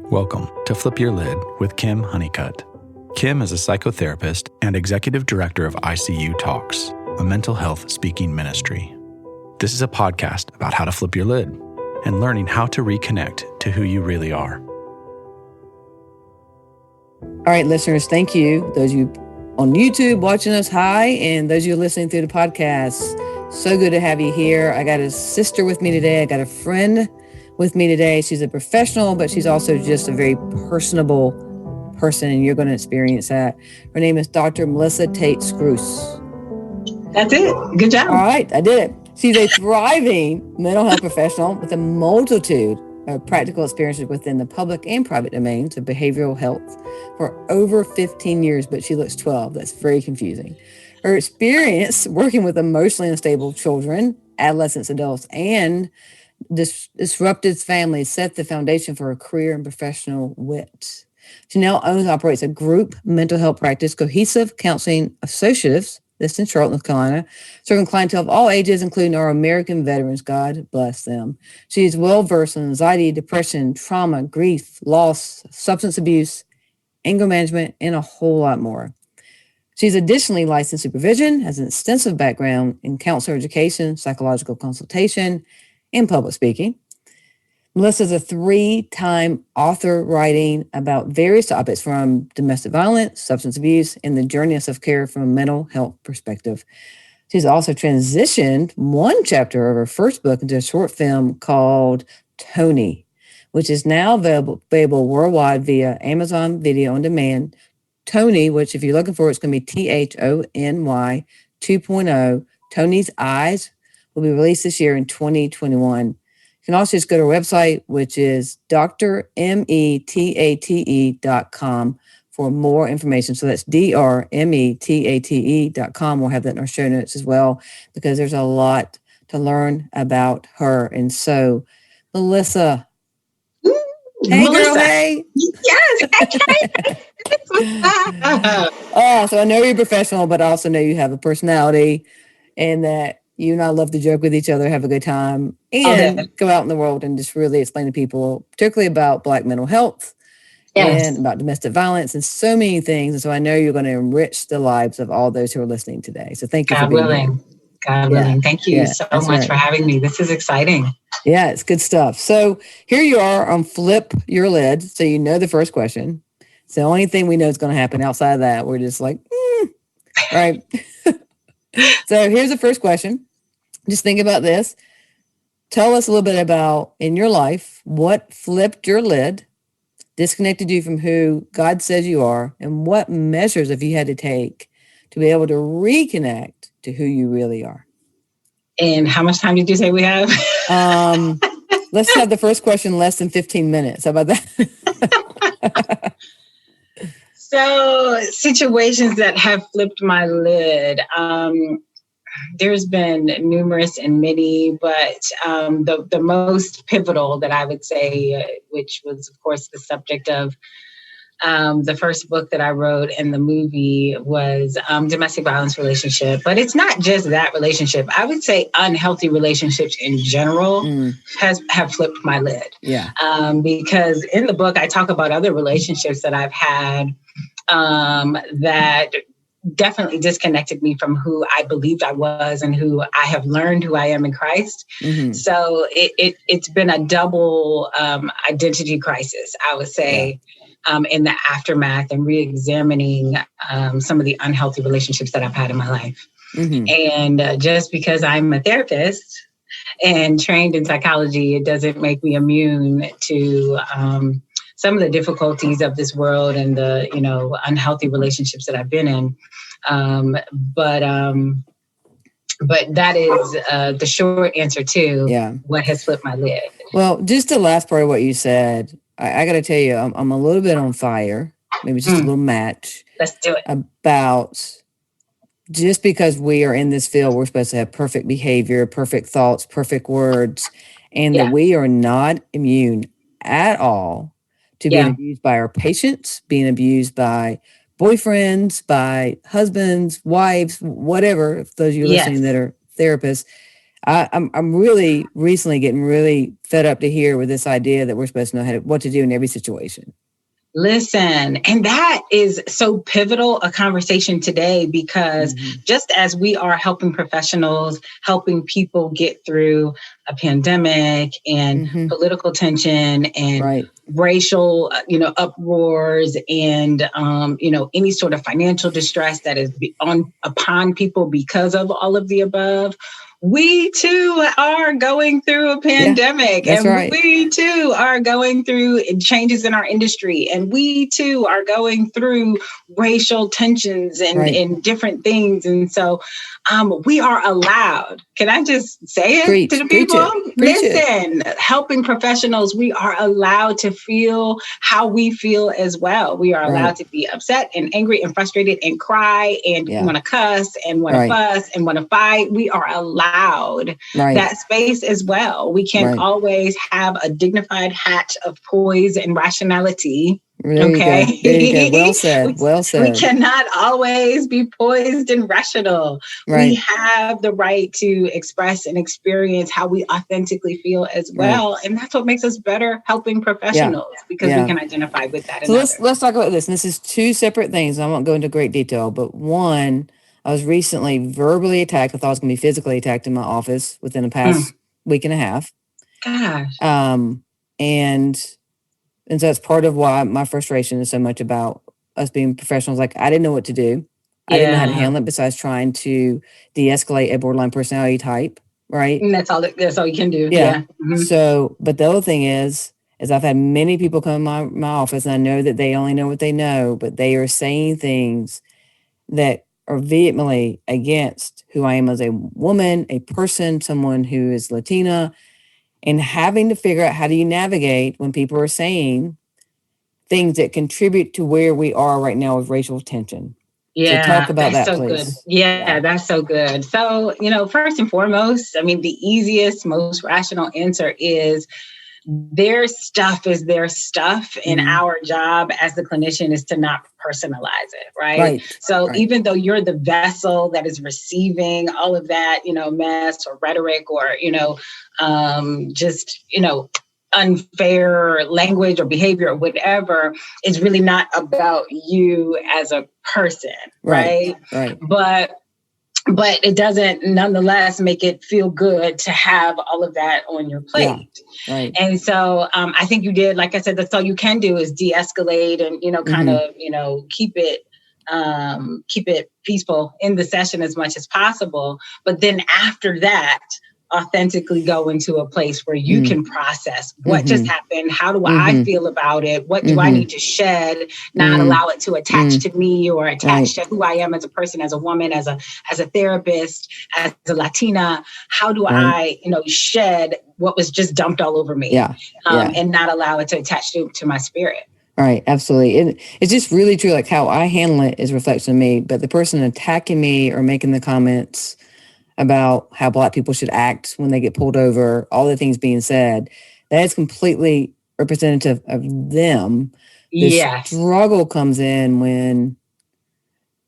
Welcome to Flip Your Lid with Kim Honeycutt. Kim is a psychotherapist and executive director of ICU Talks, a mental health speaking ministry. This is a podcast about how to flip your lid and learning how to reconnect to who you really are. All right, listeners, thank you. Those of you on YouTube watching us, hi, and those of you listening through the podcast, so good to have you here. I got a sister with me today. I got a friend with me today. She's a professional, but she's also just a very personable person, and you're going to experience that. Her name is Dr. Melissa Tate-Scruse. That's it. Good job. All right, I did it. She's a thriving mental health professional with a multitude of practical experiences within the public and private domains of behavioral health for over 15 years, but she looks 12. That's very confusing. Her experience working with emotionally unstable children, adolescents, adults, and disrupted families set the foundation for her career and professional wit. She now owns and operates a group mental health practice, Cohesive Counseling Associatives, that's in Charlotte, North Carolina, serving clientele of all ages, including our American veterans. God bless them. She is well-versed in anxiety, depression, trauma, grief, loss, substance abuse, anger management, and a whole lot more. She's additionally licensed supervision, has an extensive background in counselor education, psychological consultation, and public speaking. Melissa is a 3-time author writing about various topics from domestic violence, substance abuse, and the journey of self-care from a mental health perspective. She's also transitioned one chapter of her first book into a short film called Tony, which is now available worldwide via Amazon Video on Demand. Tony, which if you're looking for, it's going to be THONY 2.0. Tony's Eyes will be released this year in 2021. You can also just go to our website, which is drmetate.com for more information. So that's drmetate.com. We'll have that in our show notes as well, because there's a lot to learn about her. And so, Melissa. Hey, Melissa. girl, hey. Yes. So I know you're professional, but I also know you have a personality, and that you and I love to joke with each other, have a good time, and go out in the world and just really explain to people, particularly about Black mental health and about domestic violence and so many things. And so I know you're going to enrich the lives of all those who are listening today. So thank you for being here. God willing. Thank you so much for having me. This is exciting. Yeah, it's good stuff. So here you are on Flip Your Lid. So you know the first question. It's the only thing we know is going to happen. Outside of that, we're just like, right. So here's the first question. Just think about this. Tell us a little bit about, in your life, what flipped your lid, disconnected you from who God says you are, and what measures have you had to take to be able to reconnect to who you really are? And how much time did you say we have? Let's have the first question less than 15 minutes. How about that? So, situations that have flipped my lid. There's been numerous and many, but the most pivotal that I would say, which was, of course, the subject of the first book that I wrote and the movie, was domestic violence relationship. But it's not just that relationship. I would say unhealthy relationships in general have flipped my lid. Yeah. Because in the book, I talk about other relationships that I've had that definitely disconnected me from who I believed I was and who I have learned who I am in Christ. Mm-hmm. So it's been a double identity crisis, I would say, in the aftermath and re-examining some of the unhealthy relationships that I've had in my life. Mm-hmm. And just because I'm a therapist and trained in psychology, it doesn't make me immune to some of the difficulties of this world and the, unhealthy relationships that I've been in. But that is the short answer to what has flipped my lid. Well, just the last part of what you said, I got to tell you, I'm a little bit on fire, maybe just a little match. Let's do it. About just because we are in this field, we're supposed to have perfect behavior, perfect thoughts, perfect words, and that we are not immune at all to being abused by our patients, being abused by boyfriends, by husbands, wives, whatever, if those of you listening that are therapists. I'm really recently getting really fed up to hear with this idea that we're supposed to know what to do in every situation. Listen, and that is so pivotal a conversation today, because just as we are helping professionals, helping people get through a pandemic and political tension and racial, uproars and, any sort of financial distress that is upon people because of all of the above, we too are going through a pandemic, and we too are going through changes in our industry, and we too are going through racial tensions and different things. And so we are allowed, can I just say it to the people? Listen, helping professionals, we are allowed to feel how we feel as well. We are allowed to be upset and angry and frustrated and cry and want to cuss and want to fuss and want to fight. We are allowed that space as well. We can't always have a dignified hat of poise and rationality. There you go. Well said. Well said. We cannot always be poised and rational. We have the right to express and experience how we authentically feel as well. And that's what makes us better helping professionals, because we can identify with that. So let's talk about this. And this is two separate things. I won't go into great detail, but one, I was recently verbally attacked. I thought I was going to be physically attacked in my office within the past week and a half. Gosh. And so it's part of why my frustration is so much about us being professionals. Like, I didn't know what to do. I didn't know how to handle it besides trying to de-escalate a borderline personality type, right? And that's all you can do. Yeah. So, but the other thing is I've had many people come in my office, and I know that they only know what they know, but they are saying things that are vehemently against who I am as a woman, a person, someone who is Latina, and having to figure out how do you navigate when people are saying things that contribute to where we are right now with racial tension. Yeah, so talk about that, so please. Good. Yeah, that's so good. So, first and foremost, I mean, the easiest, most rational answer is their stuff is their stuff. And our job as the clinician is to not personalize it. Right. So even though you're the vessel that is receiving all of that, mess or rhetoric or, unfair language or behavior or whatever, is really not about you as a person. Right. But it doesn't nonetheless make it feel good to have all of that on your plate. Yeah, and so I think you did, like I said, that's all you can do is de-escalate and, kind of, keep it peaceful in the session as much as possible. But then after that, authentically go into a place where you can process what just happened. How do I feel about it? What do I need to shed, not allow it to attach to me or attach to who I am as a person, as a woman, as a therapist, as a Latina? How do I, shed what was just dumped all over me and not allow it to attach to my spirit? Right. Absolutely. And it's just really true. Like, how I handle it is a reflection of me, but the person attacking me or making the comments about how Black people should act when they get pulled over, all the things being said, that is completely representative of them. The struggle comes in when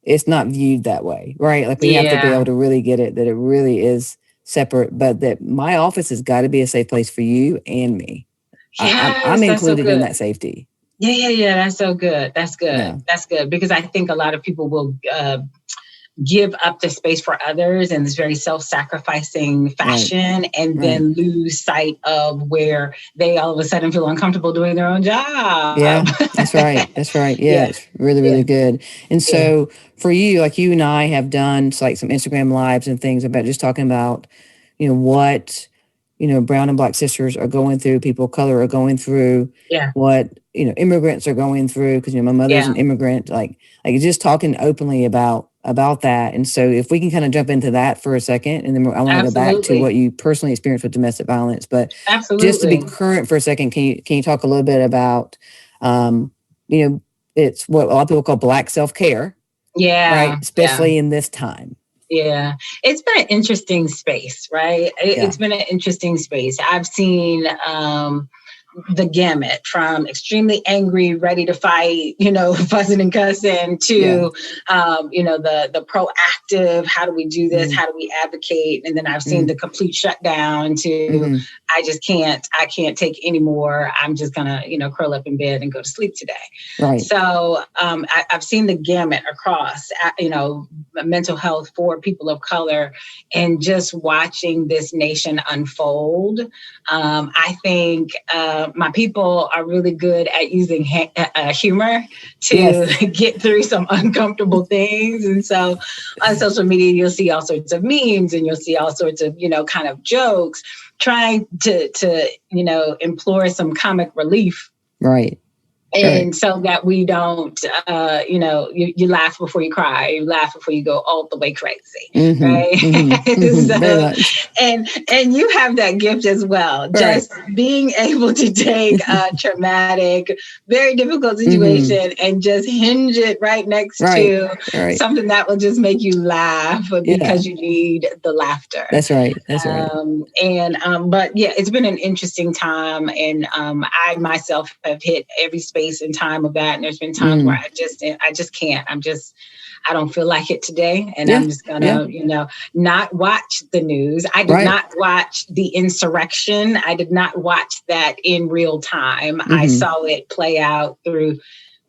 it's not viewed that way, right? Like, we have to be able to really get it, that it really is separate, but that my office has got to be a safe place for you and me. Yes, I'm included in that safety. Yeah. That's so good. That's good. Yeah. That's good. Because I think a lot of people will give up the space for others in this very self-sacrificing fashion and then lose sight of where they all of a sudden feel uncomfortable doing their own job. Yeah, that's right. Yeah, it's really, really good. And so for you, like, you and I have done like some Instagram lives and things about just talking about, what, brown and Black sisters are going through, people of color are going through, what, immigrants are going through, because, my mother's an immigrant, like just talking openly about that. And so if we can kind of jump into that for a second, and then I want to go back to what you personally experienced with domestic violence, but just to be current for a second, can you talk a little bit about, it's what a lot of people call Black self-care. Yeah. Right. Especially in this time. Yeah. It's been an interesting space, right? It's been an interesting space. I've seen, the gamut from extremely angry, ready to fight, fussing and cussing to, the proactive, how do we do this? How do we advocate? And then I've seen the complete shutdown to, I can't take any more. I'm just gonna, curl up in bed and go to sleep today. Right. So I've seen the gamut across, mental health for people of color, and just watching this nation unfold. I think my people are really good at using humor to get through some uncomfortable things. And so on social media, you'll see all sorts of memes and you'll see all sorts of, kind of jokes trying to implore some comic relief. Right. And so that we don't, you laugh before you cry, you laugh before you go all the way crazy, right? And you have that gift as well, just being able to take a traumatic, very difficult situation and just hinge it right next to something that will just make you laugh because you need the laughter. That's right. But yeah, it's been an interesting time, and I myself have hit every space and time of that. And there's been times where I just can't. I don't feel like it today. And I'm just gonna, not watch the news. I did not watch the insurrection. I did not watch that in real time. I saw it play out through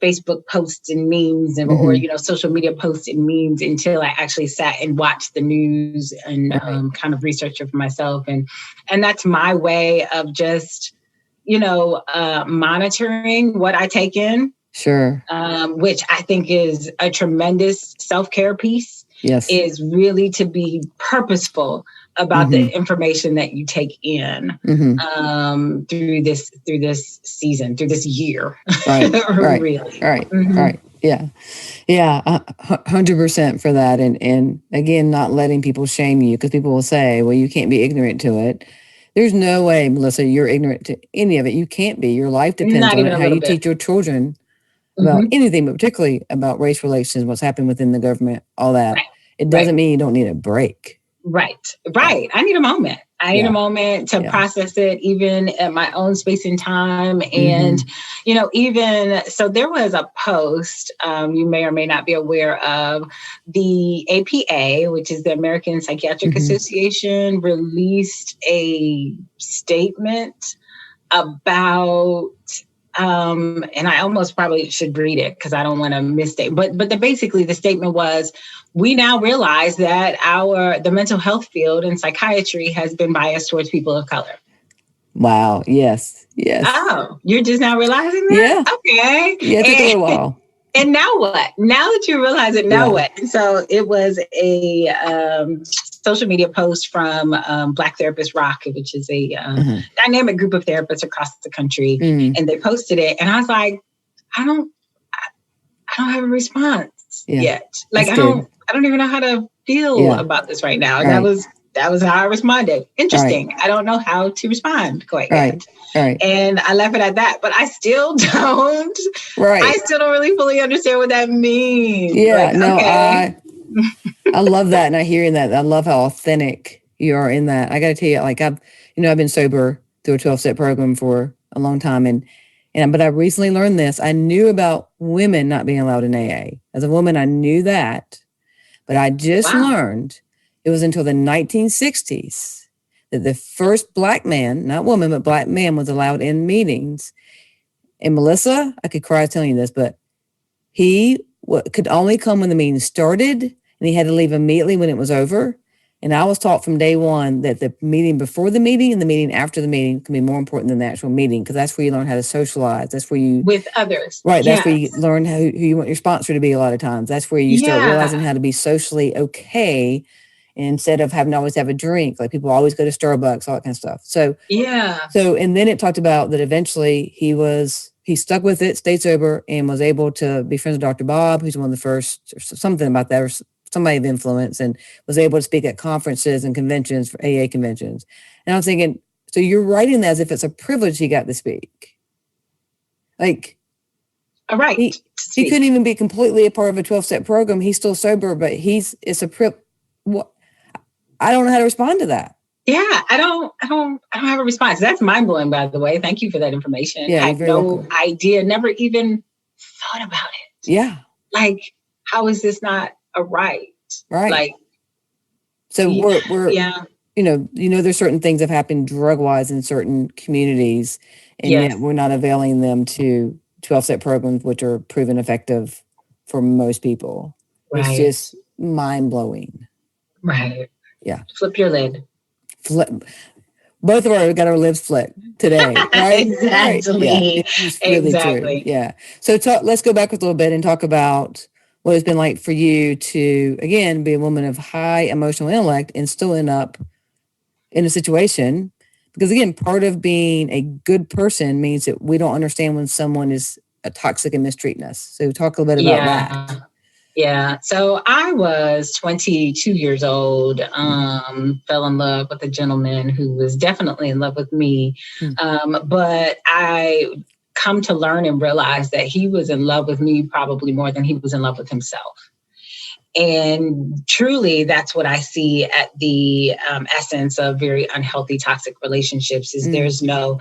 Facebook posts and memes or social media posts and memes until I actually sat and watched the news and kind of researched it for myself. And that's my way of just monitoring what I take in. Sure. Which I think is a tremendous self-care piece. Yes. Is really to be purposeful about the information that you take in through this season, through this year. Right. Really. Right. Yeah. 100% for that. And again, not letting people shame you, because people will say, well, you can't be ignorant to it. There's no way, Melissa, you're ignorant to any of it. You can't be. Your life depends on how you teach your children about anything, but particularly about race relations, what's happened within the government, all that. Right. It doesn't mean you don't need a break. Right. I need a moment. I need a moment to process it, even at my own space and time. And, even, so there was a post you may or may not be aware of. The APA, which is the American Psychiatric Association, released a statement about, and I almost probably should read it because I don't want to misstate, but basically the statement was, we now realize that the mental health field in psychiatry has been biased towards people of color. Wow. Yes. Oh, you're just now realizing that? Yeah. Okay. Yeah, it took a little while. And now what? Now that you realize it, now what? And so it was a social media post from Black Therapist Rock, which is a dynamic group of therapists across the country. And they posted it. And I was like, I don't have a response yet. Like, I don't even know how to feel about this right now. And that was how I responded. Interesting. Right. I don't know how to respond quite yet. Right. And I left it at that. But I still don't. Right. I still don't really fully understand what that means. Yeah. I love that. And I hear that. I love how authentic you are in that. I got to tell you, like, I've been sober through a 12-step program for a long time. But I recently learned this. I knew about women not being allowed in AA. As a woman, I knew that. But I just learned it was until the 1960s that the first Black man, not woman, but Black man, was allowed in meetings. And Melissa, I could cry telling you this, but he could only come when the meeting started, and he had to leave immediately when it was over. And I was taught from day one that the meeting before the meeting and the meeting after the meeting can be more important than the actual meeting, because that's where you learn how to socialize. That's where you... With others. Right. That's where you learn who you want your sponsor to be a lot of times. That's where you start realizing how to be socially okay instead of having to always have a drink. Like, people always go to Starbucks, all that kind of stuff. So, and then it talked about that eventually he stuck with it, stayed sober, and was able to be friends with Dr. Bob, who's one of the first, or something about that, or somebody of influence, and was able to speak at conferences and conventions, for AA conventions. And I was thinking, so you're writing that as if it's a privilege he got to speak. Like, right. He couldn't even be completely a part of a 12-step program. He's still sober, but it's a what? I don't know how to respond to that. Yeah, I don't have a response. That's mind blowing, by the way. Thank you for that information. Yeah, I had no idea, never even thought about it. Yeah. Like, how is this not a right? Right. Like, so we're yeah. There's certain things that have happened drug wise in certain communities, and Yes. yet we're not availing them to 12-step programs, which are proven effective for most people. Right. It's just mind blowing. Right. Yeah. Flip your lid. Both of us got our lips flipped today, right? Exactly. Right. Yeah, it's really exactly. True. Yeah. So let's go back a little bit and talk about what it's been like for you to, again, be a woman of high emotional intellect and still end up in a situation. Because again, part of being a good person means that we don't understand when someone is toxic and mistreating us. So talk a little bit about that. Yeah. So I was 22 years old, fell in love with a gentleman who was definitely in love with me. But I come to learn and realize that he was in love with me probably more than he was in love with himself. And truly, that's what I see at the essence of very unhealthy, toxic relationships is there's no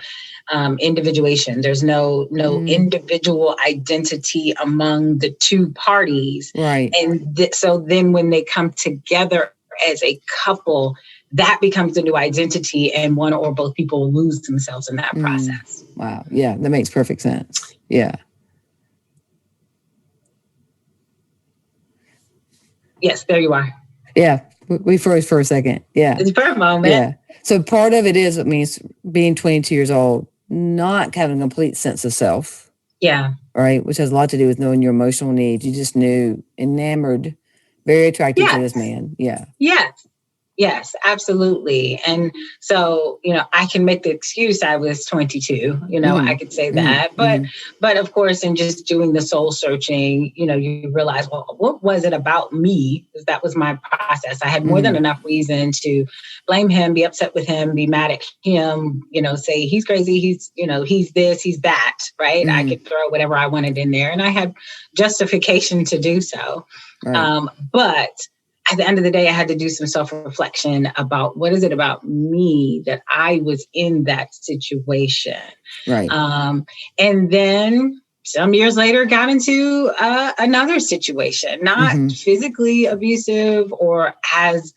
individuation. There's no individual identity among the two parties. Right. And so then when they come together as a couple, that becomes the new identity, and one or both people lose themselves in that process. Wow. Yeah, that makes perfect sense. Yeah. Yes, there you are. Yeah, we froze for a second. Yeah. It's for a moment. Yeah. So part of it means being 22 years old, not having a complete sense of self. Yeah. Right. Which has a lot to do with knowing your emotional needs. You just knew, enamored, very attracted to this man. Yeah. Yes, absolutely. And so, I can make the excuse I was 22, I could say that. But of course, in just doing the soul searching, you realize, well, what was it about me? Because that was my process. I had more than enough reason to blame him, be upset with him, be mad at him, say he's crazy, he's this, he's that, right? I could throw whatever I wanted in there, and I had justification to do so. Right. But at the end of the day, I had to do some self-reflection about what is it about me that I was in that situation. Right. And then some years later got into another situation, not physically abusive or as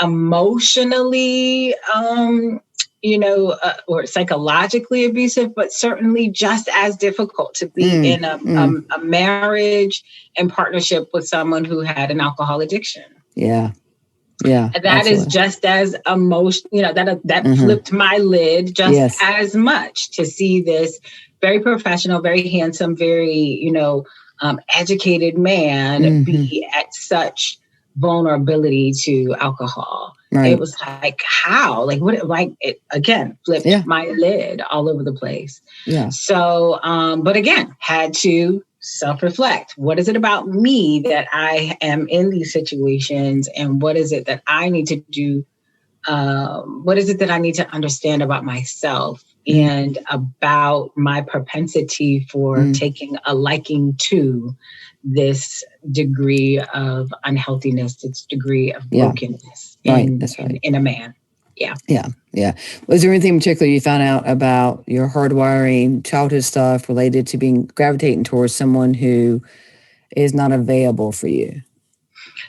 emotionally, or psychologically abusive, but certainly just as difficult to be in a marriage and partnership with someone who had an alcohol addiction. Yeah. Yeah. And that is just as emotional, that flipped my lid just as much to see this very professional, very handsome, very, educated man be at such vulnerability to alcohol. Right. It was like, how? Like, what? Like, it again flipped my lid all over the place. Yeah. So, but again, had to self-reflect. What is it about me that I am in these situations, and what is it that I need to do? What is it that I need to understand about myself and about my propensity for taking a liking to this degree of unhealthiness, this degree of brokenness in a man. Yeah. Yeah. Yeah. Was there anything in particular you found out about your hardwiring, childhood stuff related to gravitating towards someone who is not available for you?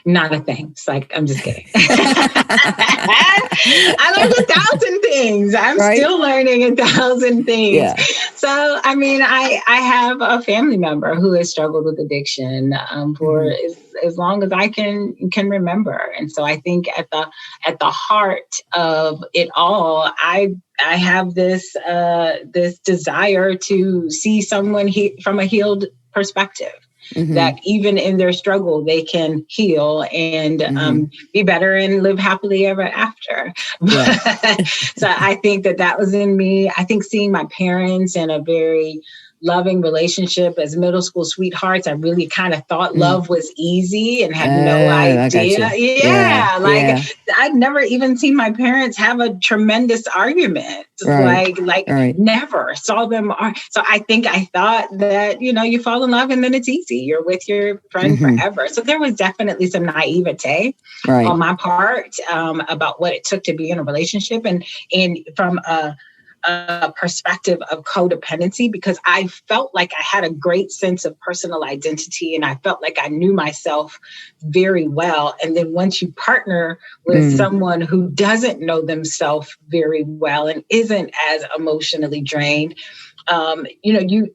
Not a thing. It's like, I'm just kidding. I learned 1,000 things. I'm still learning 1,000 things. Yeah. So, I mean, I have a family member who has struggled with addiction for as long as I can remember. And so I think at the heart of it all, I have this desire to see someone from a healed perspective. That even in their struggle, they can heal and be better and live happily ever after. Yeah. So I think that was in me. I think seeing my parents in a very loving relationship as middle school sweethearts. I really kind of thought love was easy and had no idea. Yeah. I'd never even seen my parents have a tremendous argument. Right. Never saw them. So I think I thought that, you fall in love and then it's easy. You're with your friend forever. So there was definitely some naivete on my part about what it took to be in a relationship, and from a perspective of codependency, because I felt like I had a great sense of personal identity and I felt like I knew myself very well. And then once you partner with someone who doesn't know themselves very well and isn't as emotionally drained, you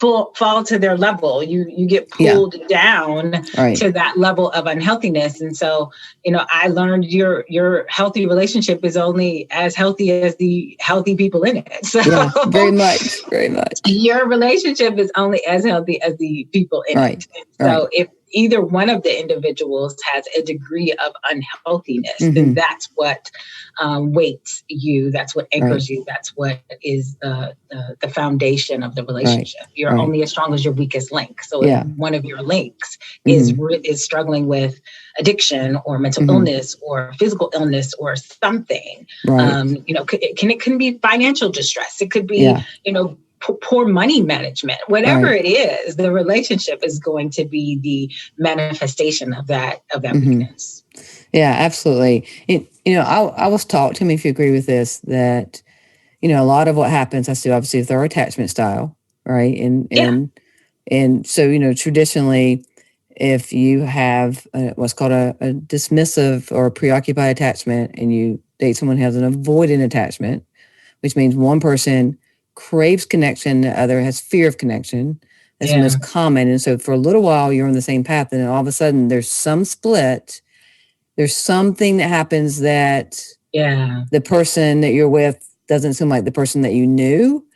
fall to their level. You get pulled down to that level of unhealthiness. And so, I learned your healthy relationship is only as healthy as the healthy people in it. So very much. Your relationship is only as healthy as the people in it. So if either one of the individuals has a degree of unhealthiness, then that's what weights you. That's what anchors you. That's what is the foundation of the relationship. You're only as strong as your weakest link. So if one of your links is struggling with addiction or mental illness or physical illness or something, it can be financial distress. It could be, poor money management, whatever it is, the relationship is going to be the manifestation of that weakness. Yeah, absolutely. I was taught, tell me if you agree with this, that, a lot of what happens has to obviously with our attachment style, right? And so, traditionally, if you have what's called a dismissive or preoccupied attachment and you date someone who has an avoidant attachment, which means one person craves connection, the other has fear of connection. That's the most common. And so for a little while, you're on the same path. And then all of a sudden, there's some split. There's something that happens that the person that you're with doesn't seem like the person that you knew.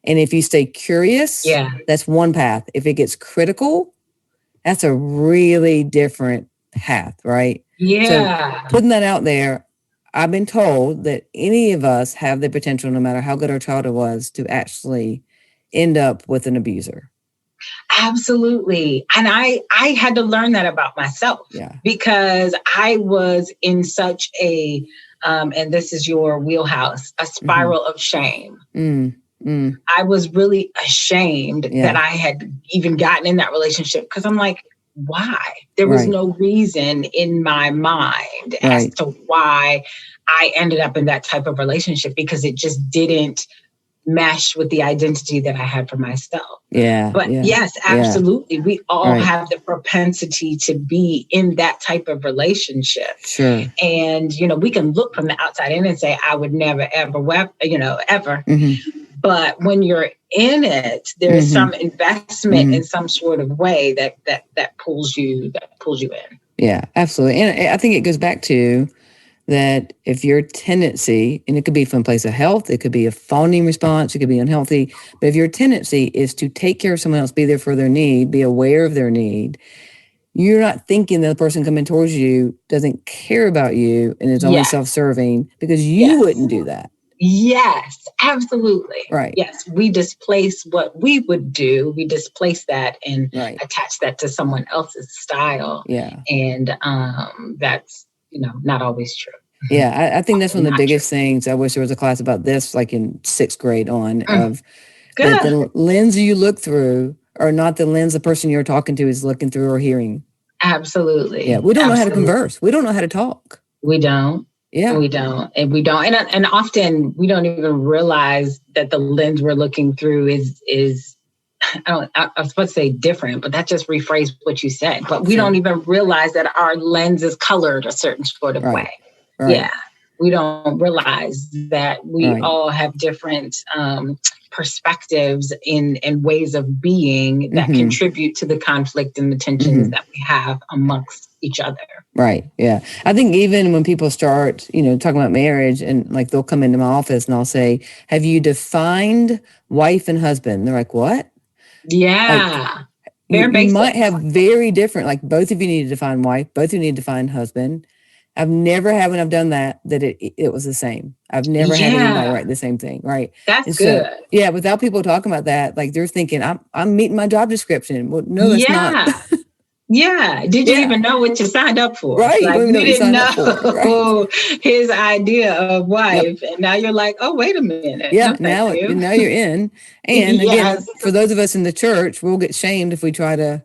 And if you stay curious, that's one path. If it gets critical, that's a really different path, right? Yeah. So putting that out there, I've been told that any of us have the potential, no matter how good our childhood was, to actually end up with an abuser. Absolutely. And I had to learn that about myself because I was in such a, and this is your wheelhouse, a spiral of shame. I was really ashamed that I had even gotten in that relationship because I'm like, why? There was no reason in my mind as to why I ended up in that type of relationship, because it just didn't mesh with the identity that I had for myself. But yes, absolutely. We all have the propensity to be in that type of relationship. Sure. And, we can look from the outside in and say, I would never, ever, ever. But when you're in it, there's some investment in some sort of way that pulls you in. Yeah, absolutely. And I think it goes back to that if your tendency, and it could be from a place of health, it could be a fawning response, it could be unhealthy, but if your tendency is to take care of someone else, be there for their need, be aware of their need, you're not thinking that the person coming towards you doesn't care about you and is only self-serving because you wouldn't do that. Yes, absolutely. Right. Yes, we displace what we would do. We displace that and attach that to someone else's style. Yeah. And that's, not always true. Yeah, I think that's one of the biggest things. I wish there was a class about this, like in 6th grade on, of that the lens you look through are not the lens the person you're talking to is looking through or hearing. Absolutely. Yeah, we don't know how to converse. We don't know how to talk. We don't. Yeah. We don't. And often we don't even realize that the lens we're looking through is I was supposed to say different, but that just rephrased what you said. But we don't even realize that our lens is colored a certain sort of way. Right. Yeah. We don't realize that we all have different perspectives and ways of being that contribute to the conflict and the tensions that we have amongst each other. Right. Yeah. I think even when people start, talking about marriage and like they'll come into my office and I'll say, have you defined wife and husband? They're like, what? Yeah. You might have very different, like both of you need to define wife, both of you need to define husband. I've never had when I've done that it was the same. I've never had anybody write the same thing. Right. That's and good. So, yeah. Without people talking about that, like they're thinking I'm meeting my job description. Well, no, that's not. Yeah. Did you even know what you signed up for? Right. Like, you don't even know what you didn't signed up for. Right? His idea of wife. Yep. And now you're like, oh, wait a minute. Yeah. No, now you're in. And again, for those of us in the church, we'll get shamed if we try to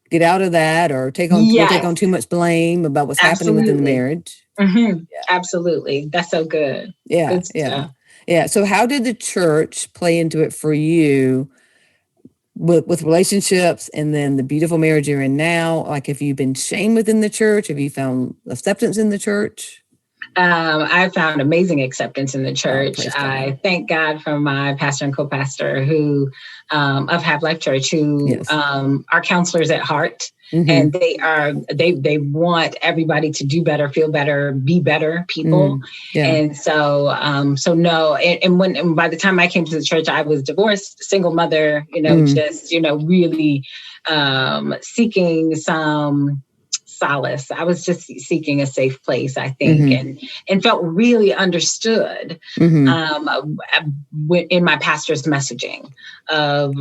get out of that or we'll take on too much blame about what's happening within the marriage. Mm-hmm. Yeah. Absolutely. That's so good. Yeah. Good stuff. Yeah. So how did the church play into it for you with relationships and then the beautiful marriage you're in now? Like, have you been shamed within the church? Have you found acceptance in the church? I found amazing acceptance in the church. I thank God for my pastor and co-pastor who of Have Life Church, who are counselors at heart. Mm-hmm. And they want everybody to do better, feel better, be better people. And so no. And by the time I came to the church, I was divorced, single mother, just, really seeking some solace. I was just seeking a safe place, I think, and felt really understood in my pastor's messaging of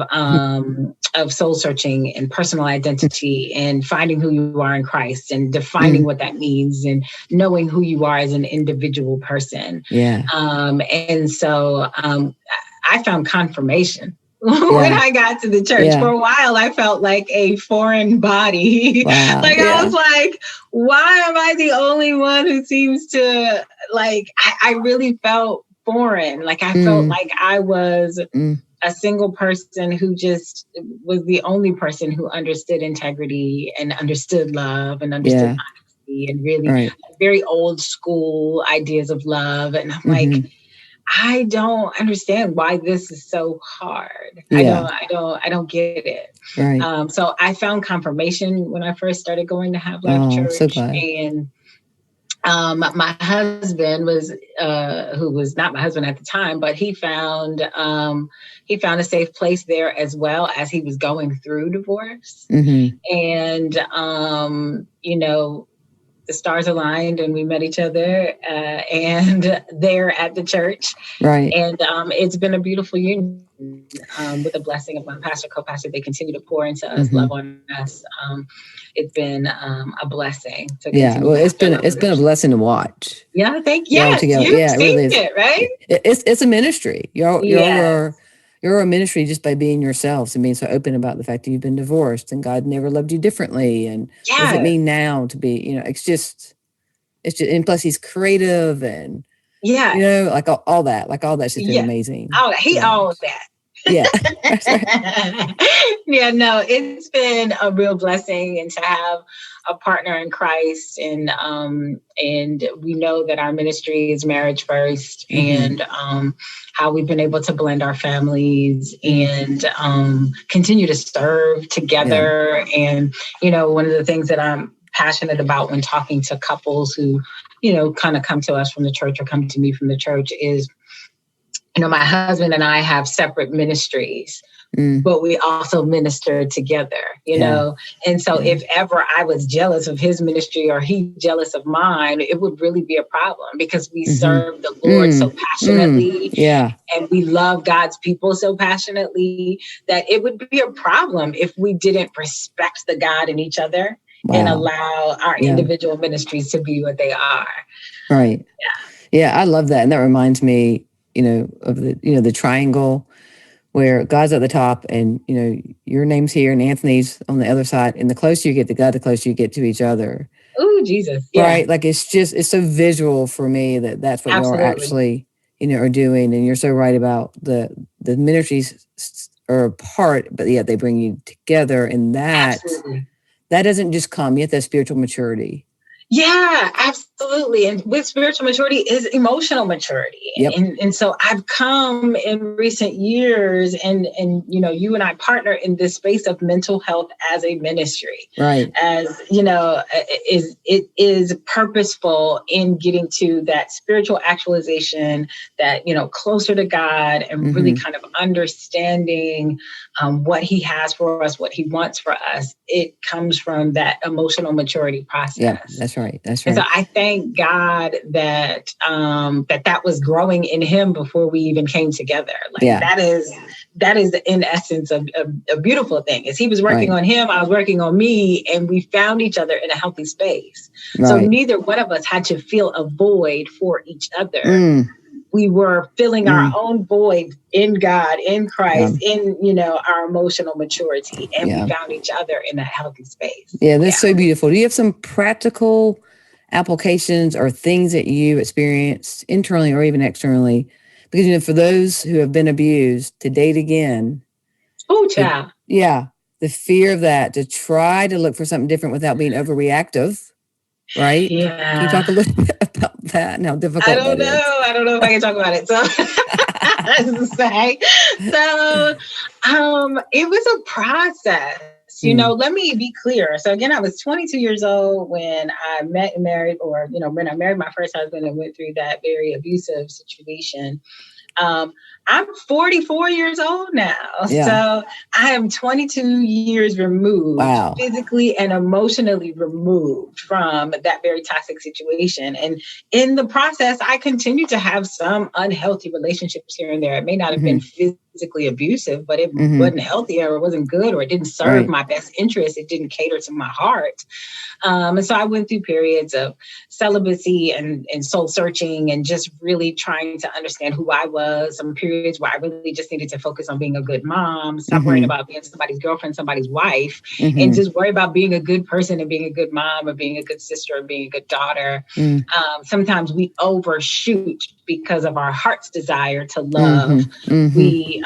soul searching and personal identity and finding who you are in Christ and defining what that means and knowing who you are as an individual person. And so I found confirmation when I got to the church. For a while, I felt like a foreign body. Wow. I was like, why am I the only one who seems to I really felt foreign. Like I felt like I was a single person who just was the only person who understood integrity and understood love and understood honesty and really very old school ideas of love. And I'm like, I don't understand why this is so hard. I don't get it. Right. So I found confirmation when I first started going to Have Life Church. So glad. And my husband was, who was not my husband at the time, but he found a safe place there as well as he was going through divorce. And the stars aligned and we met each other and there at the church. Right. And it's been a beautiful union with the blessing of my pastor, co-pastor. They continue to pour into us, love on us. It's been a blessing. Well, it's been a blessing to watch. Yeah, thank you. You've seen it, right? It's a ministry. You're a ministry just by being yourselves and being so open about the fact that you've been divorced and God never loved you differently. And what does it mean now to be, it's just, and plus he's creative and, like all that, that's just been amazing. Oh, all of that. Yeah. No, it's been a real blessing and to have a partner in Christ and we know that our ministry is marriage first and how we've been able to blend our families and continue to serve together. And, one of the things that I'm passionate about when talking to couples who, kind of come to us from the church or come to me from the church is, my husband and I have separate ministries, but we also minister together, know? And so if ever I was jealous of his ministry or he jealous of mine, it would really be a problem because we serve the Lord so passionately and we love God's people so passionately that it would be a problem if we didn't respect the God in each other and allow our individual ministries to be what they are. Right. Yeah, I love that. And that reminds me, of the triangle where God's at the top and, your name's here and Anthony's on the other side. And the closer you get to God, the closer you get to each other. Oh, Jesus. Yeah. Right. Like it's so visual for me that's what you're actually, are doing. And you're so right about the ministries are apart, but yet they bring you together. And that doesn't just come, you have that spiritual maturity. Yeah, absolutely. And with spiritual maturity is emotional maturity. Yep. And so I've come in recent years and you and I partner in this space of mental health as a ministry. Right. As, it is purposeful in getting to that spiritual actualization that, closer to God and really kind of understanding what he has for us, what he wants for us. It comes from that emotional maturity process. Yeah, that's right. And so I thank thank God that that was growing in him before we even came together. Like that is in essence a beautiful thing. Is he was working on him, I was working on me, and we found each other in a healthy space. So neither one of us had to feel a void for each other. We were filling our own void in God, in Christ, in, our emotional maturity. And we found each other in a healthy space. Yeah, that's so beautiful. Do you have some practical applications or things that you experienced internally or even externally? Because, for those who have been abused, to date again. Oh, child. The fear of that, to try to look for something different without being overreactive. Right? Yeah. Can you talk a little bit about that and how difficult that is? I don't know if I can talk about it. So, it was a process. Let me be clear. So again, I was 22 years old when I met and married, or, when I married my first husband and went through that very abusive situation. I'm 44 years old now. Yeah. So I am 22 years removed, physically and emotionally removed from that very toxic situation. And in the process, I continue to have some unhealthy relationships here and there. It may not have been physically abusive, but it wasn't healthy, or it wasn't good, or it didn't serve my best interest. It didn't cater to my heart. And so I went through periods of celibacy and soul searching and just really trying to understand who I was. Some periods where I really just needed to focus on being a good mom, stop worrying about being somebody's girlfriend, somebody's wife, and just worry about being a good person and being a good mom or being a good sister and being a good daughter. Sometimes we overshoot because of our heart's desire to love. We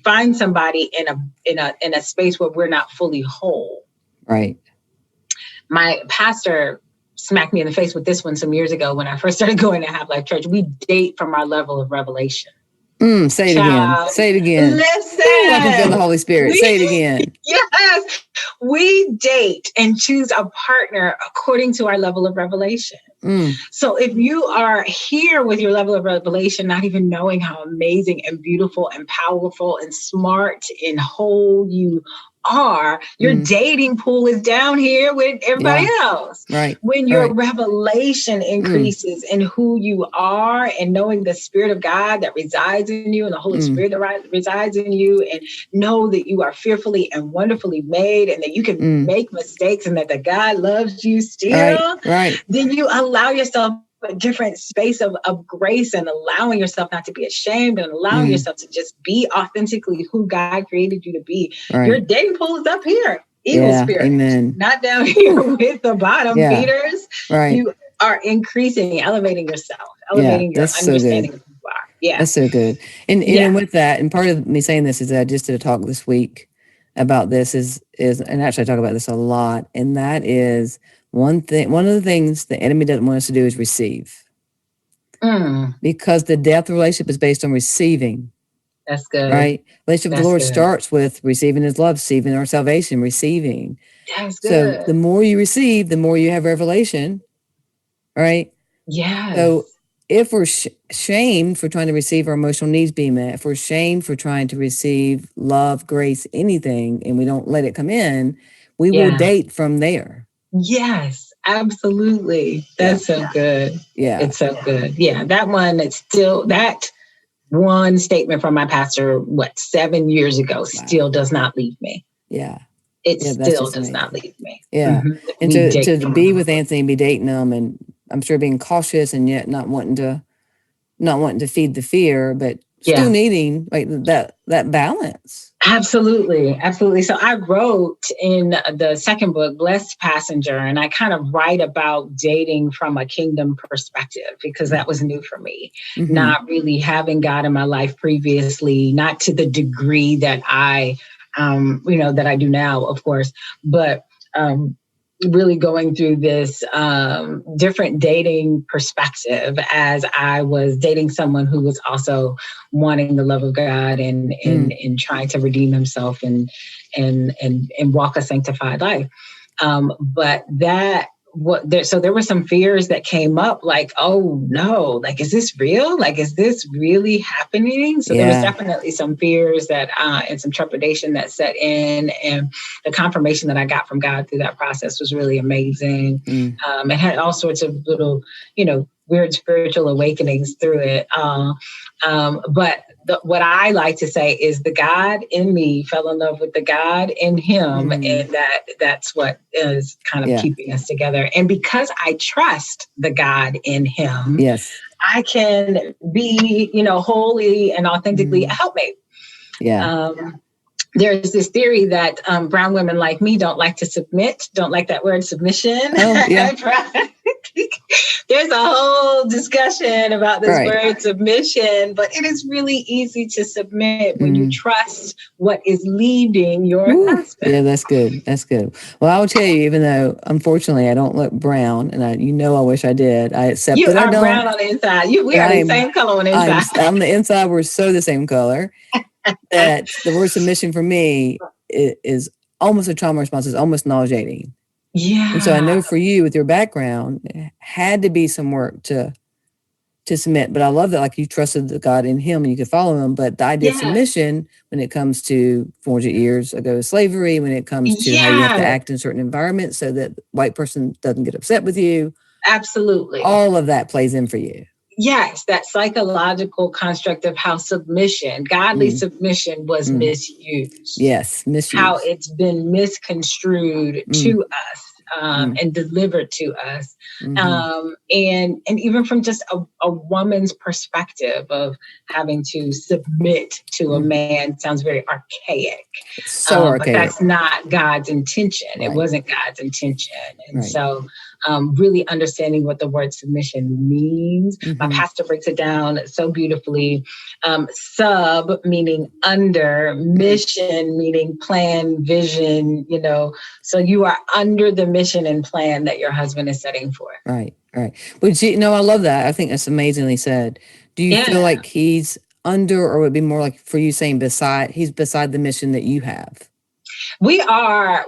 find somebody in a space where we're not fully whole. Right. My pastor smacked me in the face with this one some years ago when I first started going to Have Life Church. We date from our level of revelation. Say it again. Say it again. Listen. Ooh, I can feel the Holy Spirit. Say it again. Yes. We date and choose a partner according to our level of revelation. So if you are here with your level of revelation, not even knowing how amazing and beautiful and powerful and smart and whole you are, your dating pool is down here with everybody else. Right. When your revelation increases in who you are and knowing the Spirit of God that resides in you and the Holy Spirit that resides in you, and know that you are fearfully and wonderfully made and that you can make mistakes and that the God loves you still, then you allow yourself a different space of grace and allowing yourself not to be ashamed and allowing yourself to just be authentically who God created you to be. Your dating pool is up here. Evil spirit. Amen. Not down here with the bottom feeders. You are increasing, elevating yourself, elevating your understanding of who you are. Yeah. That's so good. And with that, and part of me saying this is that I just did a talk this week about this is, and actually I talk about this a lot, and that is one of the things the enemy doesn't want us to do is receive. Because the depth of relationship is based on receiving. That's good. Right? Relationship with the Lord starts with receiving his love, receiving our salvation, receiving. That's good. So the more you receive, the more you have revelation. Right? Yes. So if we're shamed for trying to receive our emotional needs being met, if we're shamed for trying to receive love, grace, anything, and we don't let it come in, we will date from there. Yes, absolutely. That's so good. Yeah. It's so good. Yeah. That one, it's still, that one statement from my pastor, 7 years ago, still does not leave me. Yeah. It still does not leave me. Yeah. And to be with Anthony and be dating him, and I'm sure being cautious and yet not wanting to feed the fear, but still needing that balance. Absolutely. Absolutely. So I wrote in the second book, Blessed Passenger, and I kind of write about dating from a kingdom perspective because that was new for me. Not really having God in my life previously, not to the degree that I do now, of course, but really going through this different dating perspective as I was dating someone who was also wanting the love of God and trying to redeem himself and walk a sanctified life. But that so there were some fears that came up, like, oh no, like, is this real? Like, is this really happening? So there was definitely some fears that, and some trepidation that set in, and the confirmation that I got from God through that process was really amazing. It had all sorts of little, weird spiritual awakenings through it. But what I like to say is the God in me fell in love with the God in him. And that's what is kind of keeping us together. And because I trust the God in him, I can be, wholly and authentically a helpmate. There's this theory that brown women like me don't like to submit, don't like that word submission. Oh, yeah. There's a whole discussion about this word submission, but it is really easy to submit when you trust what is leading your husband. Yeah, that's good. That's good. Well, I will tell you, even though unfortunately I don't look brown, and I wish I did, I accept that I don't. You are brown on the inside. We are the same color on the inside. On the inside, we're so the same color. That the word submission for me is almost a trauma response. It's almost nauseating. Yeah. And so I know for you with your background, it had to be some work to submit. But I love that, like, you trusted the God in him and you could follow him. But the idea of submission, when it comes to 400 years ago slavery, when it comes to how you have to act in certain environments so that the white person doesn't get upset with you. Absolutely. All of that plays in for you. Yes, that psychological construct of how submission, godly submission was misused. Yes, misused. How it's been misconstrued to us and delivered to us. And even from just a woman's perspective of having to submit to a man sounds very archaic. So archaic. But that's not God's intention. It wasn't God's intention. And so really understanding what the word submission means. My pastor breaks it down so beautifully. Sub meaning under, mission meaning plan, vision, so you are under the mission and plan that your husband is setting for. Right. But I love that. I think that's amazingly said. Do you feel like he's under, or would it be more like for you saying he's beside the mission that you have? We are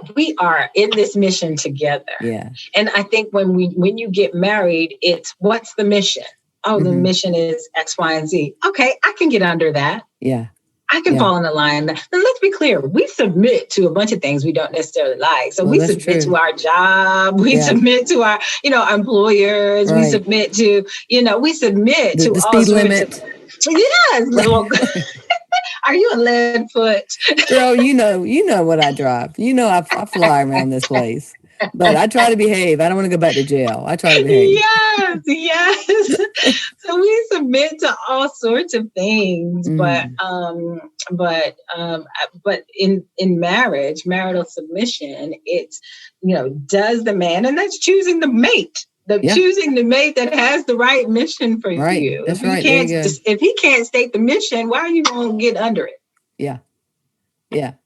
in this mission together. Yeah. And I think when you get married, it's what's the mission? Oh, the mission is X, Y, and Z. Okay, I can get under that. Yeah. I can fall in the line. And let's be clear, we submit to a bunch of things we don't necessarily like. So we submit to our job. We submit to our, employers. Right. We submit to, we submit to the all speed limit. Yes. Are you a lead foot? Girl, you know what I drive. I fly around this place. But I try to behave. I don't want to go back to jail. I try to behave. Yes. So we submit to all sorts of things, but in marriage, marital submission, it's does the man, and that's choosing the mate. Choosing the mate that has the right mission for you. That's right. If he can't state the mission, why are you going to get under it? Yeah.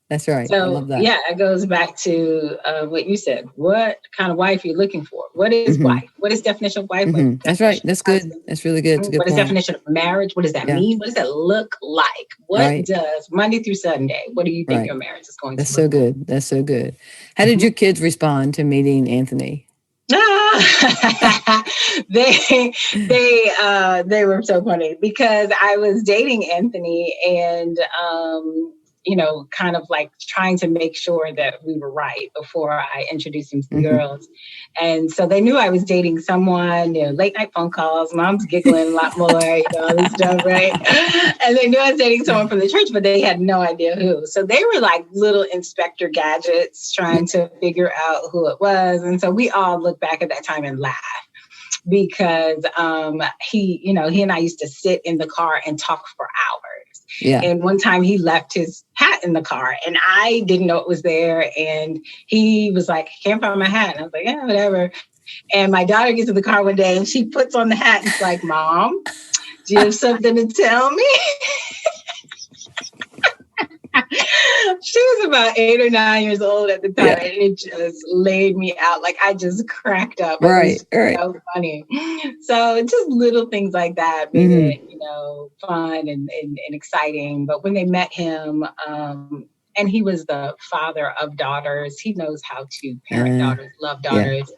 That's right. So, I love that. It goes back to what you said. What kind of wife are you looking for? What is wife? What is definition of wife? That's right. That's good. That's really good. That's a good What is definition of marriage? What does that mean? What does that look like? What does Monday through Sunday? What do you think your marriage is going to look like? Good. That's so good. How did your kids respond to meeting Anthony? They were so funny because I was dating Anthony and kind of like trying to make sure that we were right before I introduced him to the girls. And so they knew I was dating someone, late night phone calls, mom's giggling a lot more, all this stuff, right? And they knew I was dating someone from the church, but they had no idea who. So they were like little Inspector Gadgets trying to figure out who it was. And so we all look back at that time and laugh. Because he and I used to sit in the car and talk for hours. Yeah. And one time he left his hat in the car and I didn't know it was there. And he was like, can't find my hat. And I was like, yeah, whatever. And my daughter gets in the car one day and she puts on the hat and it's like, Mom, do you have something to tell me? She was about 8 or 9 years old at the time, and it just laid me out. Like I just cracked up. It was so funny. So just little things like that made it, fun and exciting. But when they met him, And he was the father of daughters. He knows how to parent daughters, love daughters.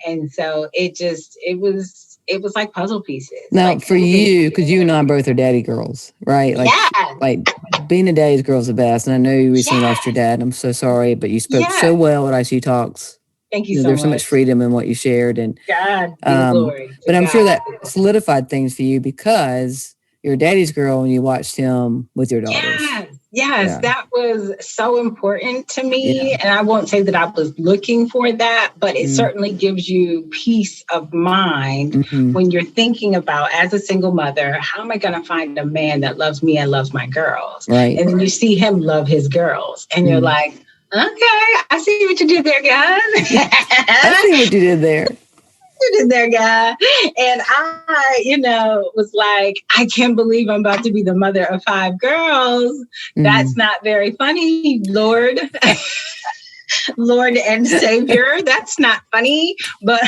And so it was like puzzle pieces. Now, like for you, because you and I both are daddy girls, right? Like being a daddy's girl is the best. And I know you recently lost your dad. I'm so sorry, but you spoke so well at ICU Talks. Thank you so much. There's so much freedom in what you shared. And God be the glory. But I'm sure that solidified things for you because you're a daddy's girl and you watched him with your daughters. Yes, that was so important to me. And I won't say that I was looking for that, but it certainly gives you peace of mind when you're thinking about, as a single mother, how am I going to find a man that loves me and loves my girls? Right. And then you see him love his girls and you're like, okay, I see what you did there, guys. I see what you did there. Guy. And I, was like, I can't believe I'm about to be the mother of 5 girls. That's not very funny, Lord. Lord and Savior. That's not funny. But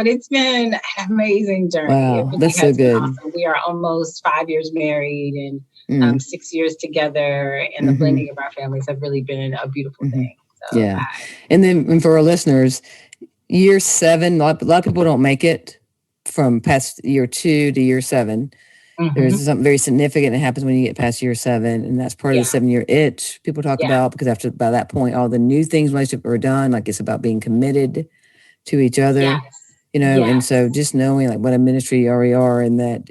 it's been an amazing journey. Wow, that's so good. Awesome. We are almost 5 years married and 6 years together. And the blending of our families have really been a beautiful thing. So, and then for our listeners, year 7, a lot of people don't make it from past year 2 to year 7. There's something very significant that happens when you get past year 7, and that's part of the 7-year itch people talk about, because by that point, all the new things in relationship are done. Like, it's about being committed to each other, and so just knowing like what a ministry you already are, and that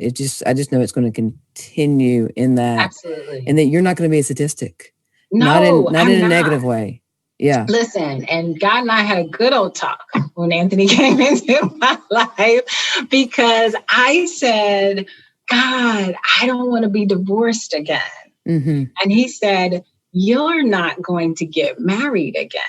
I just know it's going to continue in that. Absolutely. And that you're not going to be a statistic. No, not in a negative way. Yeah. Listen, and God and I had a good old talk when Anthony came into my life, because I said, God, I don't want to be divorced again. And he said, you're not going to get married again.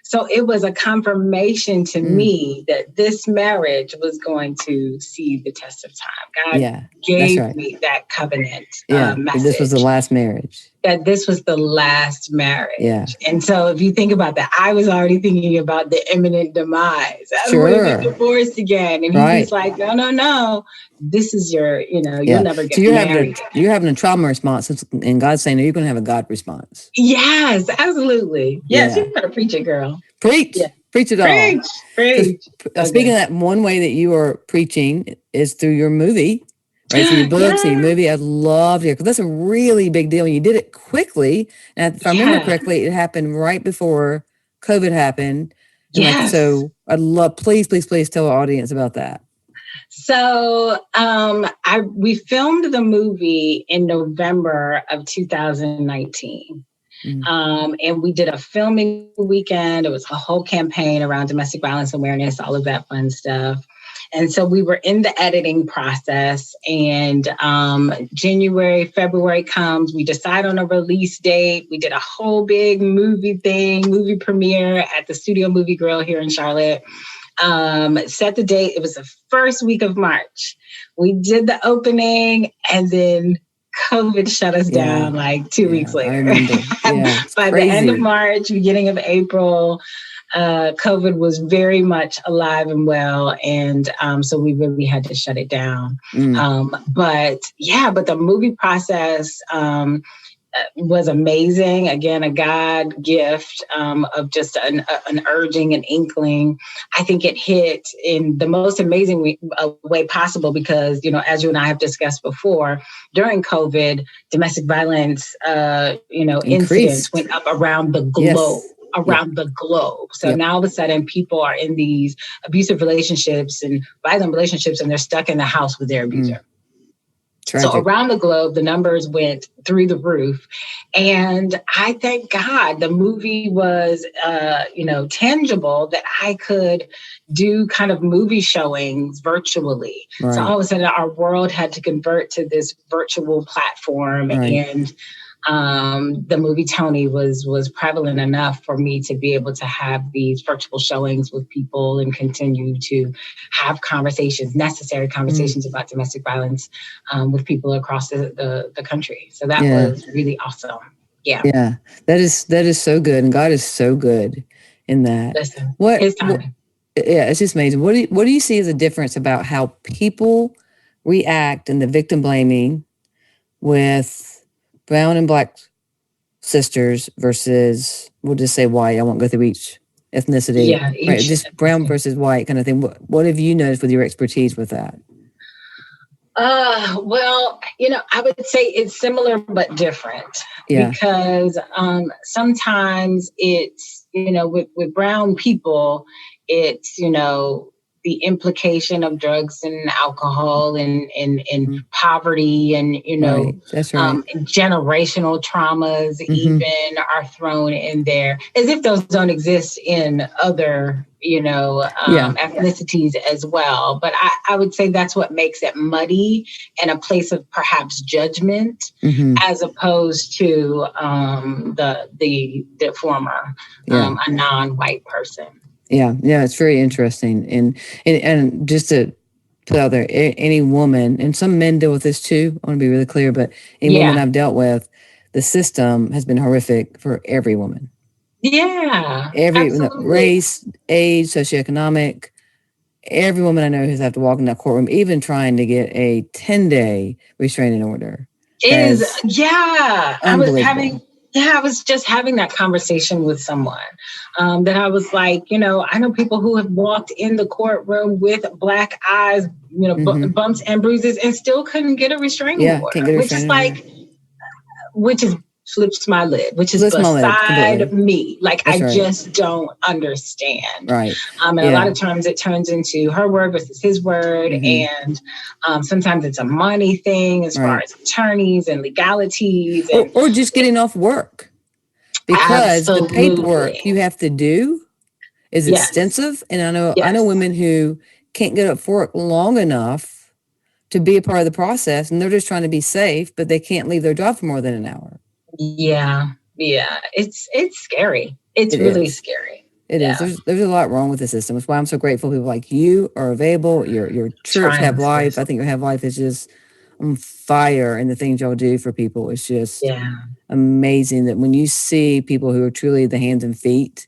So it was a confirmation to me that this marriage was going to see the test of time. God gave me that covenant message. This was the last marriage. That this was the last marriage. Yeah. And so if you think about that, I was already thinking about the imminent demise. I was going to be divorced again. And he's like, no. This is your, you'll never get married. You're having a trauma response, and God's saying, you're going to have a God response. Yes, absolutely. Yes, you better preach it, girl. Preach. Yeah. Preach it all. Preach. Speaking of that, one way that you are preaching is through your movie, right? Through your books and your movie. I'd love to hear, because that's a really big deal. You did it quickly. And if I remember correctly, it happened right before COVID happened. And so I'd love, please tell our audience about that. So we filmed the movie in November of 2019. And we did a filming weekend. It was a whole campaign around domestic violence awareness, all of that fun stuff. And so we were in the editing process, and January, February comes, we decide on a release date. We did a whole big movie premiere at the Studio Movie Grill here in Charlotte. Set the date. It was the first week of March. We did the opening, and then COVID shut us down like 2 weeks later. By the end of March, beginning of April, COVID was very much alive and well. And so we really had to shut it down. But the movie process was amazing. Again, a God gift of just an urging, an inkling. I think it hit in the most amazing way possible, because, as you and I have discussed before, during COVID, domestic violence, incidents went up around the globe. The globe. So now all of a sudden people are in these abusive relationships and violent relationships, and they're stuck in the house with their abuser. Tragic. So around the globe, the numbers went through the roof. And I thank God the movie was, tangible, that I could do kind of movie showings virtually. Right. So all of a sudden our world had to convert to this virtual platform. Right. And the movie Tony was prevalent enough for me to be able to have these virtual showings with people and continue to have necessary conversations about domestic violence with people across the country. So that was really awesome. Yeah. Yeah. That is so good. And God is so good in that. Listen, His timing. It's just amazing. What do you see as a difference about how people react in the victim blaming with brown and black sisters versus, we'll just say white. I won't go through each ethnicity. Yeah, Right. Just brown versus white kind of thing. What have you noticed with your expertise with that? Well, I would say it's similar but different because sometimes it's, with brown people, it's, the implication of drugs and alcohol and poverty and, Right. That's right. generational traumas even are thrown in there as if those don't exist in other, ethnicities as well. But I would say that's what makes it muddy and a place of perhaps judgment as opposed to the former, a non-white person. Yeah, it's very interesting. And just to put out there, any woman, and some men deal with this too, I want to be really clear, but any woman I've dealt with, the system has been horrific for every woman. Yeah. Every race, age, socioeconomic, every woman I know has had to walk in that courtroom, even trying to get a 10-day restraining order. I was just having that conversation with someone that I was like, I know people who have walked in the courtroom with black eyes, bumps and bruises and still couldn't get a restraining order, which is flips my lid, which is beside me. Like, that's just don't understand. Right. And a lot of times it turns into her word versus his word. And sometimes it's a money thing as far as attorneys and legalities. Or just getting off work. Because the paperwork you have to do is extensive. And I know women who can't get up for work long enough to be a part of the process. And they're just trying to be safe, but they can't leave their job for more than an hour. Yeah. It's scary. It's really scary. It is. There's a lot wrong with the system. That's why I'm so grateful people like you are available. Your church, Have Life. I think your Have Life is just on fire, and the things y'all do for people is just amazing. That when you see people who are truly the hands and feet,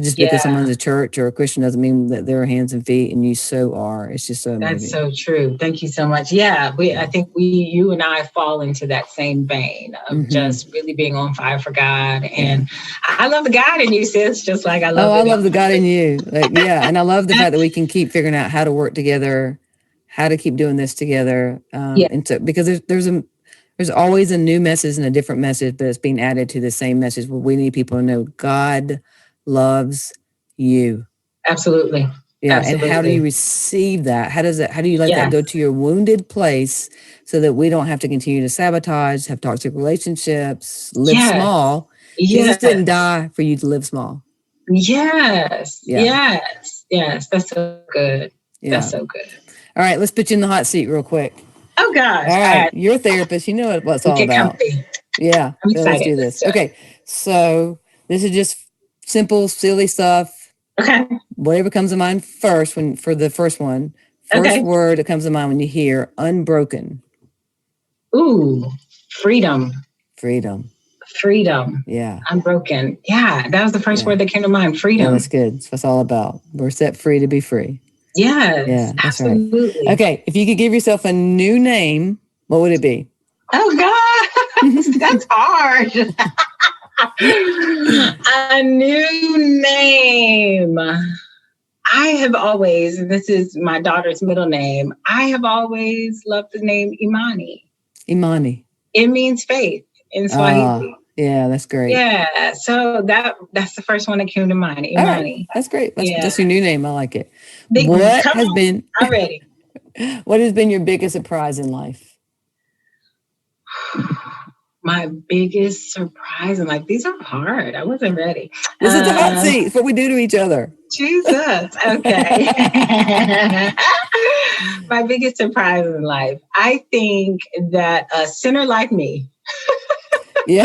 just because someone's a church or a Christian doesn't mean that they're hands and feet, and you so are. It's just so amazing. That's so true. Thank you so much. Yeah, I think you and I fall into that same vein of just really being on fire for God. And I love the God in you, sis, just like I love I love the God in you. And I love the fact that we can keep figuring out how to work together, how to keep doing this together. And so, because there's always a new message and a different message, but it's being added to the same message where we need people to know God loves you. Absolutely. Yeah. Absolutely. And how do you receive that? How do you let that go to your wounded place so that we don't have to continue to sabotage, have toxic relationships, live small? Jesus didn't die for you to live small. Yes. That's so good. That's so good. All right, let's put you in the hot seat real quick. Oh gosh. All right. You're a therapist. You know what it's all about. Comfy. Yeah. I'm excited. Let's do this. Okay. So this is just simple, silly stuff. Okay. Whatever comes to mind first for the first one. First word that comes to mind when you hear unbroken. Ooh, freedom. Yeah. Unbroken. Yeah. That was the first word that came to mind. Freedom. Yeah, that's good. That's what it's all about. We're set free to be free. Yes. Yeah, that's absolutely. Right. Okay. If you could give yourself a new name, what would it be? Oh God. That's hard. A new name. I have always, and this is my daughter's middle name, I have always loved the name Imani. Imani. It means faith in Swahili. Yeah, that's great. Yeah, so that's the first one that came to mind, Imani. Right. That's great. That's your new name. I like it. I'm ready. What has been your biggest surprise in life? My biggest surprise in life. These are hard. I wasn't ready. This is the hot seat. It's what we do to each other. Jesus. Okay. My biggest surprise in life. I think that a sinner like me. Yeah.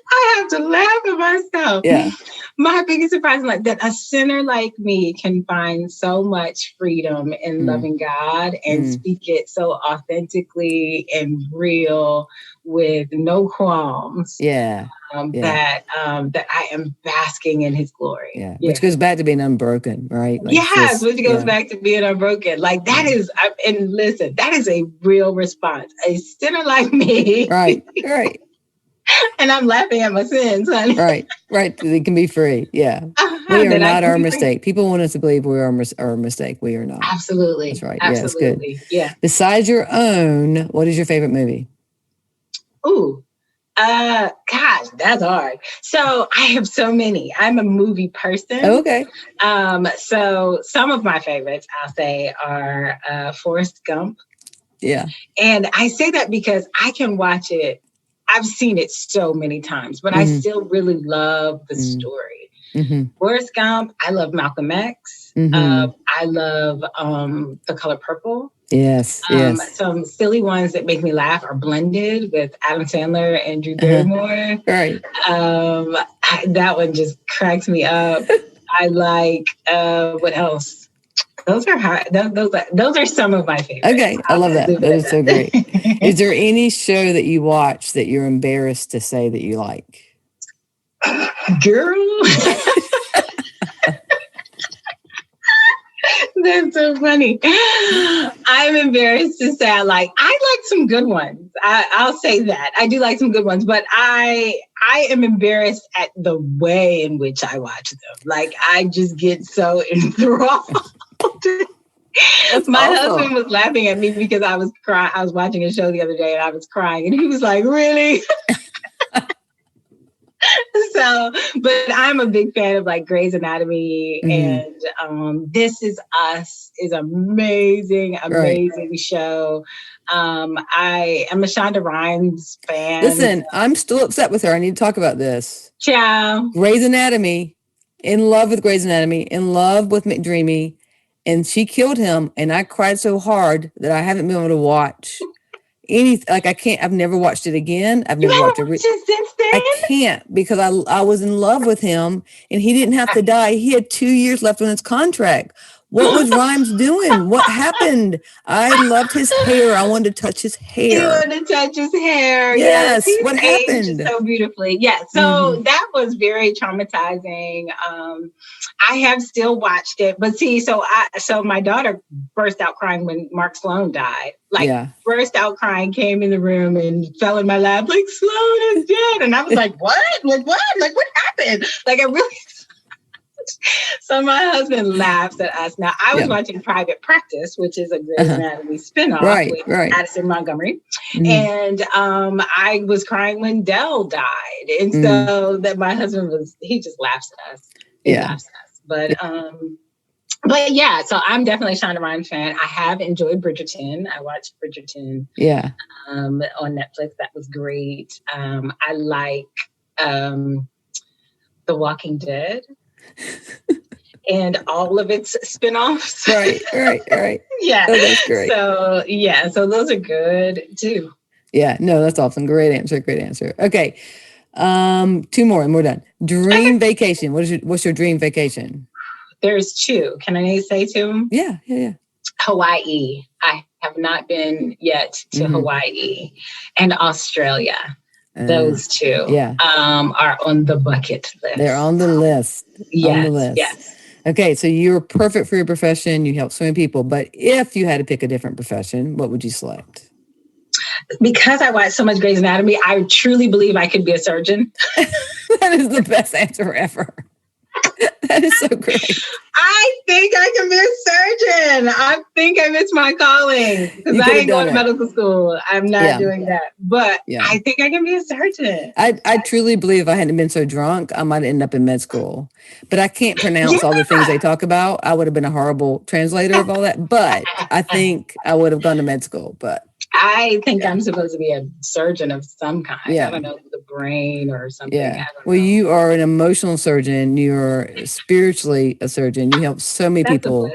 I have to laugh at myself. Yeah. my biggest surprise is like that a sinner like me can find so much freedom in loving God and speak it so authentically and real with no qualms. Yeah. That I am basking in his glory. Yeah. Which goes back to being unbroken, right? Like yes, which goes back to being unbroken. Like that is, and listen, that is a real response. A sinner like me. Right. And I'm laughing at my sins, honey. Right. They can be free. Yeah. We are not our mistake. People want us to believe we are our mistake. We are not. Absolutely. That's right. Absolutely. Yeah, it's good. Yeah. Besides your own, what is your favorite movie? Ooh. Gosh, that's hard. So I have so many. I'm a movie person. Oh, okay. So some of my favorites, I'll say, are Forrest Gump. Yeah. And I say that because I can watch it. I've seen it so many times, but I still really love the story. Forrest Gump. I love Malcolm X. I love The Color Purple. Yes. Some silly ones that make me laugh are Blended with Adam Sandler and Drew Barrymore. Right. That one just cracks me up. I like what else? Those are hard. Those are some of my favorites. Okay, I love that. That is so great. Is there any show that you watch that you're embarrassed to say that you like? Girl. That's so funny. I'm embarrassed to say I like some good ones. I'll say that. I do like some good ones, but I am embarrassed at the way in which I watch them. Like I just get so enthralled. My husband was laughing at me because I was crying. I was watching a show the other day and I was crying and he was like, really? So, but I'm a big fan of like Grey's Anatomy and This Is Us is amazing show. I am a Shonda Rhimes fan. Listen, I'm still upset with her. I need to talk about this. Ciao. Grey's Anatomy, in love with Grey's Anatomy, in love with McDreamy, and she killed him. And I cried so hard that I haven't been able to watch I can't. I've never watched it again. I've never watched it since then. I can't because I was in love with him and he didn't have to die. He had 2 years left on his contract. What was Rhimes doing? What happened? I loved his hair. I wanted to touch his hair. You wanted to touch his hair. Yes. What happened? So beautifully. Yeah. So that was very traumatizing. I have still watched it, but see, so my daughter burst out crying when Mark Sloan died. Burst out crying, came in the room and fell in my lap like Sloan is dead, and I was like, what? Like what? Like what happened? Like I really. So my husband laughs at us. Now, I was watching Private Practice, which is a Grey's Anatomy spinoff with Addison Montgomery. And I was crying when Dell died. And so that my husband he just laughs at us. He laughs at us. But yeah, so I'm definitely a Shonda Rhimes fan. I have enjoyed Bridgerton. I watched Bridgerton on Netflix. That was great. I like The Walking Dead. And all of its spinoffs. Right. Yeah. Oh, that's great. So those are good too. Yeah, no, that's awesome. Great answer. Okay. 2 more and we're done. Dream vacation. What's your dream vacation? There's 2. Can I say 2? Yeah. Hawaii. I have not been yet to Hawaii and Australia. Those 2 are on the bucket list. They're on the list. Yes. Okay, so you're perfect for your profession. You help so many people. But if you had to pick a different profession, what would you select? Because I watch so much Grey's Anatomy, I truly believe I could be a surgeon. That is the best answer ever. That is so great. I think I can be a surgeon. I think I missed my calling because I ain't going to medical school. I'm not doing that. But I think I can be a surgeon. I truly believe if I hadn't been so drunk, I might end up in med school. But I can't pronounce all the things they talk about. I would have been a horrible translator of all that. But I think I would have gone to med school. But I think I'm supposed to be a surgeon of some kind. I don't know, the brain or something. Yeah. Well, you are an emotional surgeon. You're spiritually a surgeon. You help so many people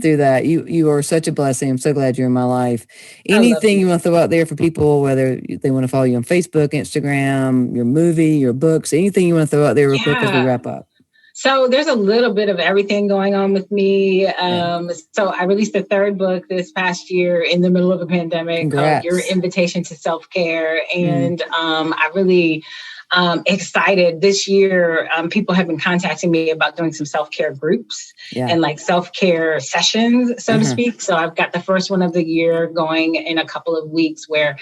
through that. You are such a blessing. I'm so glad you're in my life. Anything you want to throw out there for people, whether they want to follow you on Facebook, Instagram, your movie, your books, anything you want to throw out there real quick as we wrap up? So there's a little bit of everything going on with me. So I released the third book this past year in the middle of a pandemic called Your Invitation to Self-Care. And I really excited this year. People have been contacting me about doing some self-care groups and like self-care sessions, so to speak. So I've got the first one of the year going in a couple of weeks where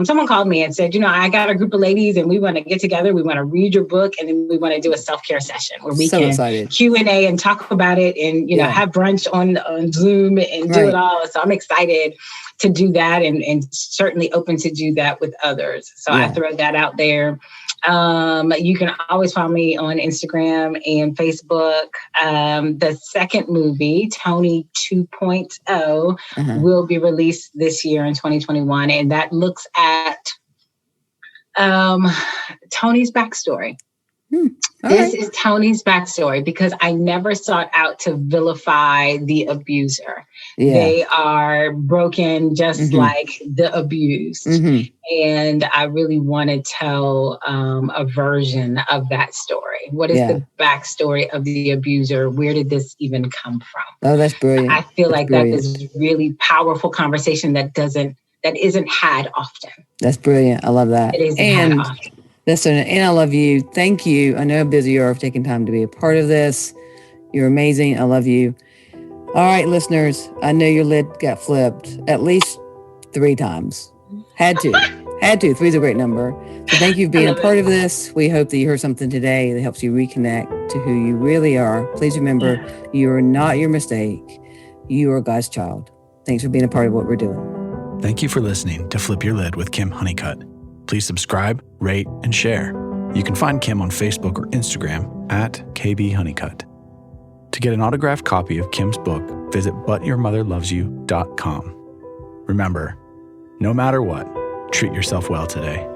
someone called me and said, you know, I got a group of ladies and we want to get together. We want to read your book and then we want to do a self-care session where we can Q&A and talk about it and, you know, have brunch on Zoom and do it all. So I'm excited to do that and certainly open to do that with others. So I throw that out there. You can always find me on Instagram and Facebook. The second movie, Tony 2.0, will be released this year in 2021. And that looks at Tony's backstory. This is Tony's backstory because I never sought out to vilify the abuser. They are broken just like the abused. And I really want to tell a version of that story. What is the backstory of the abuser? Where did this even come from? Oh, that's brilliant. I feel like that is really powerful conversation that isn't had often. That's brilliant. I love that. It isn't had often. Listen, and I love you. Thank you. I know how busy you are for taking time to be a part of this. You're amazing. I love you. All right, listeners, I know your lid got flipped at least 3 times. Had to. 3 is a great number. So thank you for being a part of this. We hope that you heard something today that helps you reconnect to who you really are. Please remember, you are not your mistake. You are God's child. Thanks for being a part of what we're doing. Thank you for listening to Flip Your Lid with Kim Honeycutt. Please subscribe, rate, and share. You can find Kim on Facebook or Instagram at KBHoneycutt. To get an autographed copy of Kim's book, visit butyourmotherlovesyou.com. Remember, no matter what, treat yourself well today.